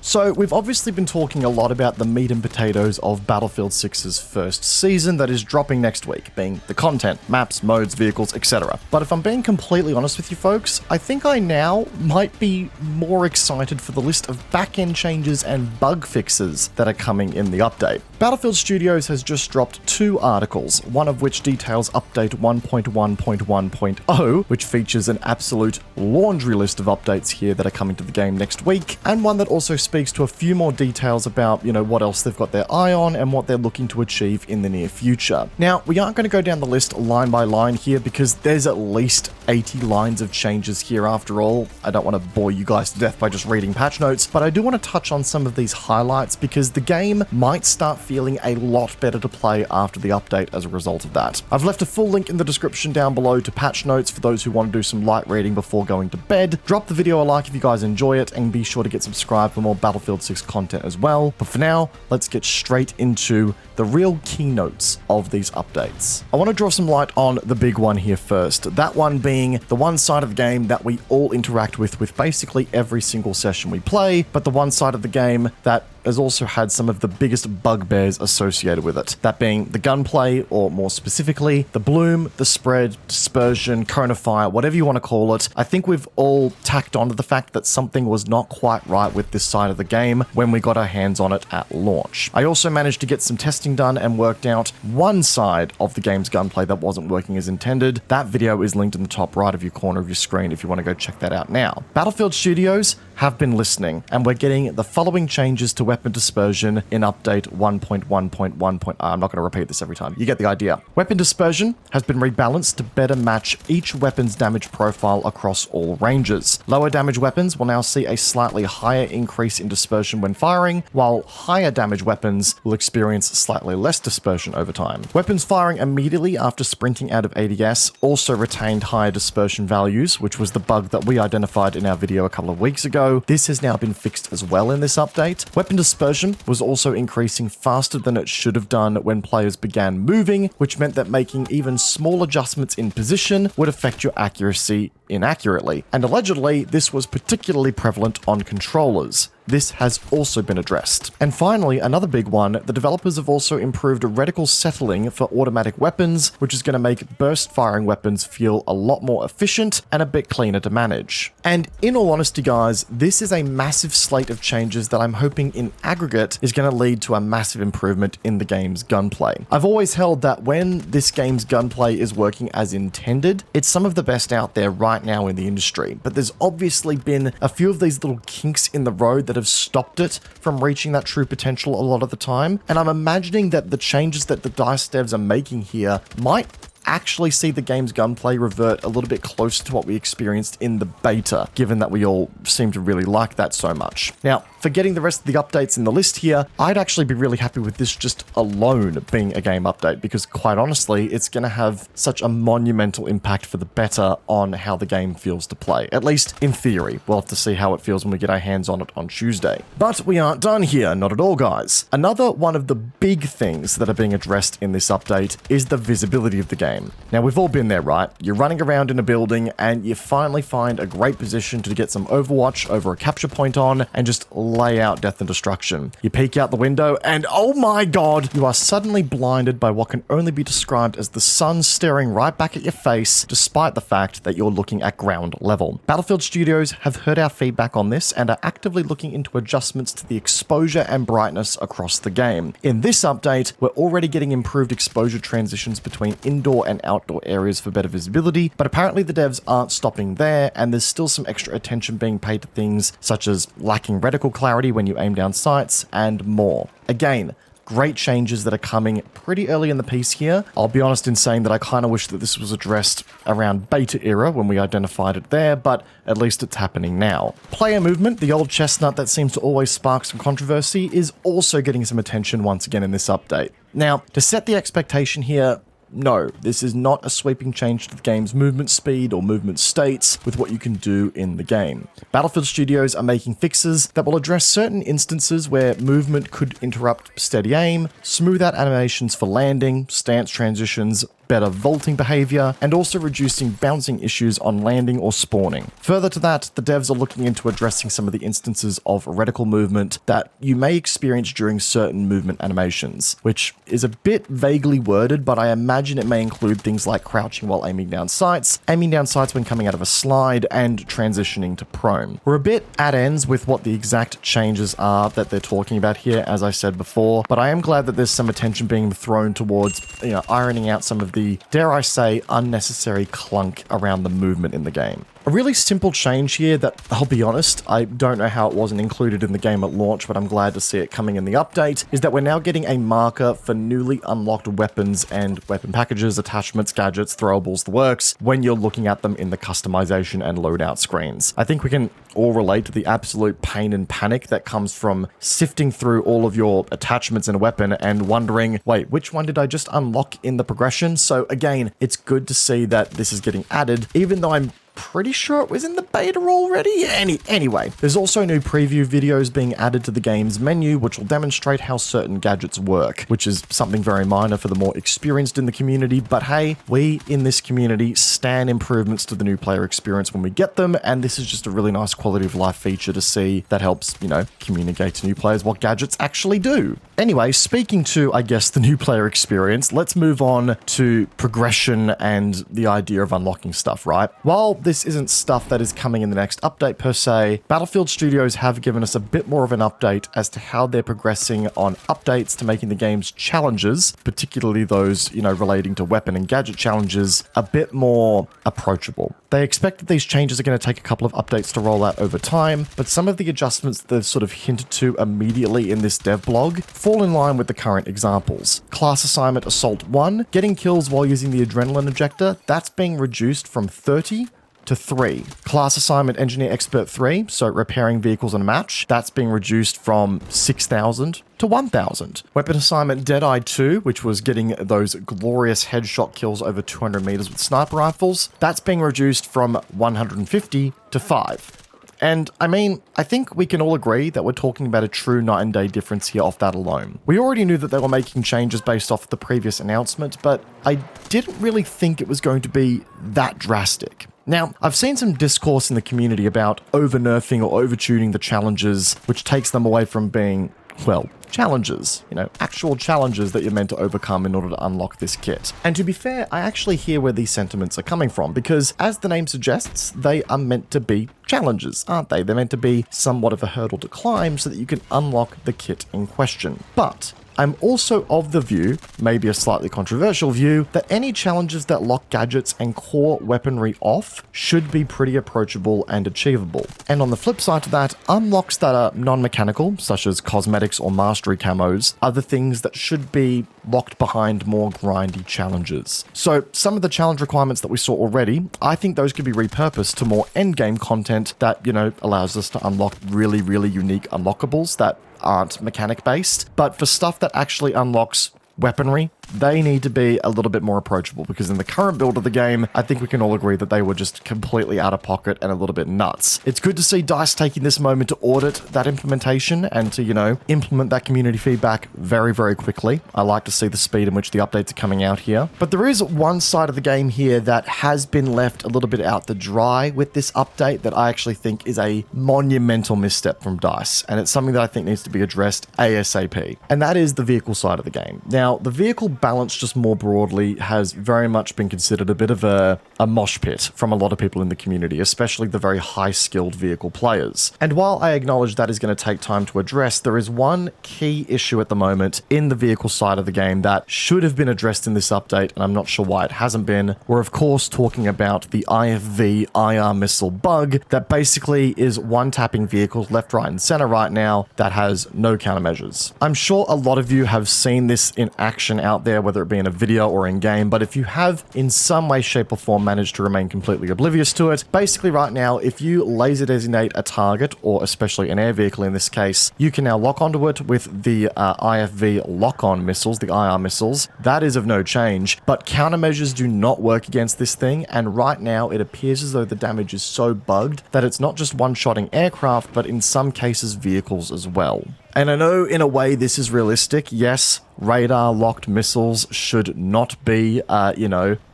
So we've obviously been talking a lot about the meat and potatoes of Battlefield 6's first season that is dropping next week, being the content, maps, modes, vehicles, etc. But if I'm being completely honest with you folks, I think I now might be more excited for the list of back-end changes and bug fixes that are coming in the update. Battlefield Studios has just dropped 2 articles, one of which details update 1.1.1.0, which features an absolute laundry list of updates here that are coming to the game next week, and one that also speaks to a few more details about, what else they've got their eye on and what they're looking to achieve in the near future. Now, we aren't going to go down the list line by line here because there's at least 80 lines of changes here after all. I don't want to bore you guys to death by just reading patch notes, but I do want to touch on some of these highlights because the game might start feeling a lot better to play after the update as a result of that. I've left a full link in the description down below to patch notes for those who want to do some light reading before going to bed. Drop the video a like if you guys enjoy it, and be sure to get subscribed for more Battlefield 6 content as well. But for now, let's get straight into the real keynotes of these updates. I want to draw some light on the big one here first, that one being the one side of the game that we all interact with basically every single session we play, but the one side of the game that has also had some of the biggest bugbears associated with it. That being the gunplay, or more specifically, the bloom, the spread, dispersion, cone of fire, whatever you want to call it. I think we've all tacked on to the fact that something was not quite right with this side of the game when we got our hands on it at launch. I also managed to get some testing done and worked out one side of the game's gunplay that wasn't working as intended. That video is linked in the top right of your corner of your screen if you want to go check that out now. Battlefield Studios have been listening, and we're getting the following changes to weapon dispersion in update 1.1.1. I'm not going to repeat this every time. You get the idea. Weapon dispersion has been rebalanced to better match each weapon's damage profile across all ranges. Lower damage weapons will now see a slightly higher increase in dispersion when firing, while higher damage weapons will experience slightly less dispersion over time. Weapons firing immediately after sprinting out of ADS also retained higher dispersion values, which was the bug that we identified in our video a couple of weeks ago. This has now been fixed as well in this update. Weapon dispersion was also increasing faster than it should have done when players began moving, which meant that making even small adjustments in position would affect your accuracy inaccurately. And allegedly, this was particularly prevalent on controllers. This has also been addressed. And finally, another big one, the developers have also improved reticle settling for automatic weapons, which is going to make burst firing weapons feel a lot more efficient and a bit cleaner to manage. And in all honesty guys, this is a massive slate of changes that I'm hoping in aggregate is going to lead to a massive improvement in the game's gunplay. I've always held that when this game's gunplay is working as intended, it's some of the best out there right now in the industry. But there's obviously been a few of these little kinks in the road that have stopped it from reaching that true potential a lot of the time, and I'm imagining that the changes that the DICE devs are making here might actually see the game's gunplay revert a little bit closer to what we experienced in the beta, given that we all seem to really like that so much. Now, forgetting the rest of the updates in the list here, I'd actually be really happy with this just alone being a game update, because quite honestly, it's going to have such a monumental impact for the better on how the game feels to play, at least in theory. We'll have to see how it feels when we get our hands on it on Tuesday. But we aren't done here, not at all guys. Another one of the big things that are being addressed in this update is the visibility of the game. Now, we've all been there, right? You're running around in a building and you finally find a great position to get some overwatch over a capture point on and just lay out death and destruction. You peek out the window and oh my god, you are suddenly blinded by what can only be described as the sun staring right back at your face, despite the fact that you're looking at ground level. Battlefield Studios have heard our feedback on this and are actively looking into adjustments to the exposure and brightness across the game. In this update, we're already getting improved exposure transitions between indoor and outdoor areas for better visibility, but apparently the devs aren't stopping there, and there's still some extra attention being paid to things such as lacking reticle clarity when you aim down sights and more. Again, great changes that are coming pretty early in the piece here. I'll be honest in saying that I kind of wish that this was addressed around beta era when we identified it there, but at least it's happening now. Player movement, the old chestnut that seems to always spark some controversy, is also getting some attention once again in this update. Now, to set the expectation here, no, this is not a sweeping change to the game's movement speed or movement states with what you can do in the game. Battlefield Studios are making fixes that will address certain instances where movement could interrupt steady aim, smooth out animations for landing, stance transitions, better vaulting behavior, and also reducing bouncing issues on landing or spawning. Further to that, the devs are looking into addressing some of the instances of reticle movement that you may experience during certain movement animations, which is a bit vaguely worded, but I imagine it may include things like crouching while aiming down sights when coming out of a slide, and transitioning to prone. We're a bit at ends with what the exact changes are that they're talking about here, as I said before, but I am glad that there's some attention being thrown towards, ironing out some of the, dare I say, unnecessary clunk around the movement in the game. A really simple change here that, I'll be honest, I don't know how it wasn't included in the game at launch, but I'm glad to see it coming in the update, is that we're now getting a marker for newly unlocked weapons and weapon packages, attachments, gadgets, throwables, the works, when you're looking at them in the customization and loadout screens. I think we can all relate to the absolute pain and panic that comes from sifting through all of your attachments in a weapon and wondering, wait, which one did I just unlock in the progression? So again, it's good to see that this is getting added, even though I'm pretty sure it was in the beta already. Anyway, there's also new preview videos being added to the game's menu, which will demonstrate how certain gadgets work, which is something very minor for the more experienced in the community, but hey, we in this community stand improvements to the new player experience when we get them, and this is just a really nice quality of life feature to see that helps, communicate to new players what gadgets actually do. Anyway, speaking to, I guess, the new player experience, let's move on to progression and the idea of unlocking stuff, right? While this isn't stuff that is coming in the next update per se, Battlefield Studios have given us a bit more of an update as to how they're progressing on updates to making the game's challenges, particularly those, relating to weapon and gadget challenges, a bit more approachable. They expect that these changes are going to take a couple of updates to roll out over time, but some of the adjustments that they've sort of hinted to immediately in this dev blog fall in line with the current examples. Class assignment Assault 1, getting kills while using the adrenaline injector, that's being reduced from 30 to 3. Class assignment Engineer Expert 3, so repairing vehicles in a match, that's being reduced from 6,000 to 1,000. Weapon assignment Deadeye 2, which was getting those glorious headshot kills over 200 meters with sniper rifles, that's being reduced from 150 to 5. And I think we can all agree that we're talking about a true night and day difference here off that alone. We already knew that they were making changes based off the previous announcement, but I didn't really think it was going to be that drastic. Now, I've seen some discourse in the community about over-nerfing or over-tuning the challenges, which takes them away from being, well, challenges, actual challenges that you're meant to overcome in order to unlock this kit. And to be fair, I actually hear where these sentiments are coming from, because as the name suggests, they are meant to be challenges, aren't they? They're meant to be somewhat of a hurdle to climb so that you can unlock the kit in question. But I'm also of the view, maybe a slightly controversial view, that any challenges that lock gadgets and core weaponry off should be pretty approachable and achievable. And on the flip side to that, unlocks that are non-mechanical, such as cosmetics or mastery camos, are the things that should be locked behind more grindy challenges. So some of the challenge requirements that we saw already, I think those could be repurposed to more endgame content that, allows us to unlock really, really unique unlockables that aren't mechanic based, but for stuff that actually unlocks weaponry, they need to be a little bit more approachable, because in the current build of the game, I think we can all agree that they were just completely out of pocket and a little bit nuts. It's good to see DICE taking this moment to audit that implementation and to, implement that community feedback very, very quickly. I like to see the speed in which the updates are coming out here. But there is one side of the game here that has been left a little bit out to dry with this update that I actually think is a monumental misstep from DICE, and it's something that I think needs to be addressed ASAP, and that is the vehicle side of the game. Now, the vehicle balance just more broadly has very much been considered a bit of a mosh pit from a lot of people in the community, especially the very high-skilled vehicle players. And while I acknowledge that is going to take time to address, there is one key issue at the moment in the vehicle side of the game that should have been addressed in this update, and I'm not sure why it hasn't been. We're of course talking about the IFV IR missile bug that basically is one-tapping vehicles left, right, and center right now that has no countermeasures. I'm sure a lot of you have seen this in action out there, whether it be in a video or in game, but if you have in some way, shape or form managed to remain completely oblivious to it, basically right now, if you laser designate a target, or especially an air vehicle in this case, you can now lock onto it with the IFV lock-on missiles, the IR missiles. That is of no change, but countermeasures do not work against this thing, and right now it appears as though the damage is so bugged that it's not just one-shotting aircraft, but in some cases vehicles as well. And I know in a way this is realistic. Yes, radar-locked missiles should not be,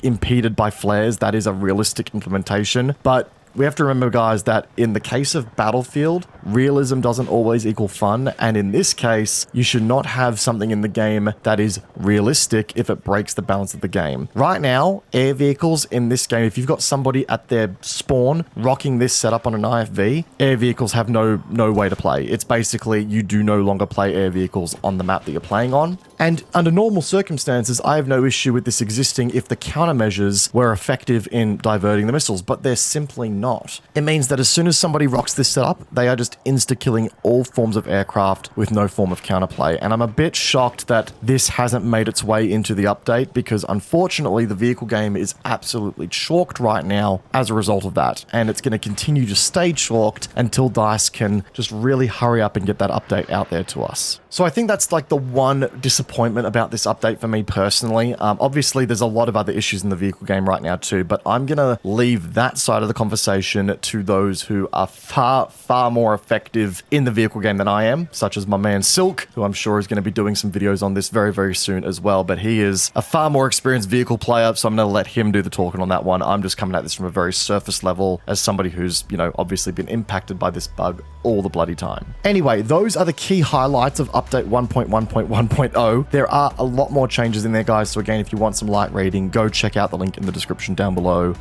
impeded by flares. That is a realistic implementation. But we have to remember, guys, that in the case of Battlefield, realism doesn't always equal fun, and in this case, you should not have something in the game that is realistic if it breaks the balance of the game. Right now, air vehicles in this game, if you've got somebody at their spawn rocking this setup on an IFV, air vehicles have no way to play. It's basically you do no longer play air vehicles on the map that you're playing on. And under normal circumstances, I have no issue with this existing if the countermeasures were effective in diverting the missiles, but they're simply not. It means that as soon as somebody rocks this setup, they are just insta-killing all forms of aircraft with no form of counterplay. And I'm a bit shocked that this hasn't made its way into the update because unfortunately the vehicle game is absolutely chalked right now as a result of that. And it's going to continue to stay chalked until DICE can just really hurry up and get that update out there to us. So I think that's like the one disappointment about this update for me personally. Obviously there's a lot of other issues in the vehicle game right now too, but I'm going to leave that side of the conversation to those who are far more effective in the vehicle game than I am, such as my man Silk, who I'm sure is going to be doing some videos on this very soon as well, but he is a far more experienced vehicle player, so I'm going to let him do the talking on that one. I'm just coming at this from a very surface level as somebody who's, obviously been impacted by this bug all the bloody time. Anyway, those are the key highlights of update 1.1.1.0. There are a lot more changes in there, guys, so again, if you want some light reading, go check out the link in the description down below.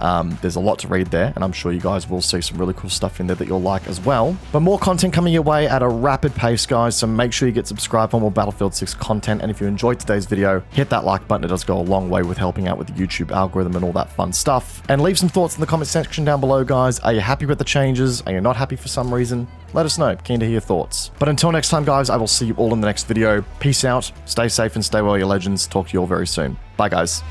There's a lot to read there, and I'm sure you guys will see some really cool stuff in there that you'll like as well. But more content coming your way at a rapid pace, guys, so make sure you get subscribed for more Battlefield 6 content, and if you enjoyed today's video, hit that like button. It does go a long way with helping out with the YouTube algorithm and all that fun stuff. And leave some thoughts in the comment section down below, guys. Are you happy with the changes? Are you not happy for some reason? Let us know. Keen to hear your thoughts. But until next time, guys, I will see you all in the next video. Peace out, stay safe and stay well, you legends. Talk to you all very soon. Bye, guys.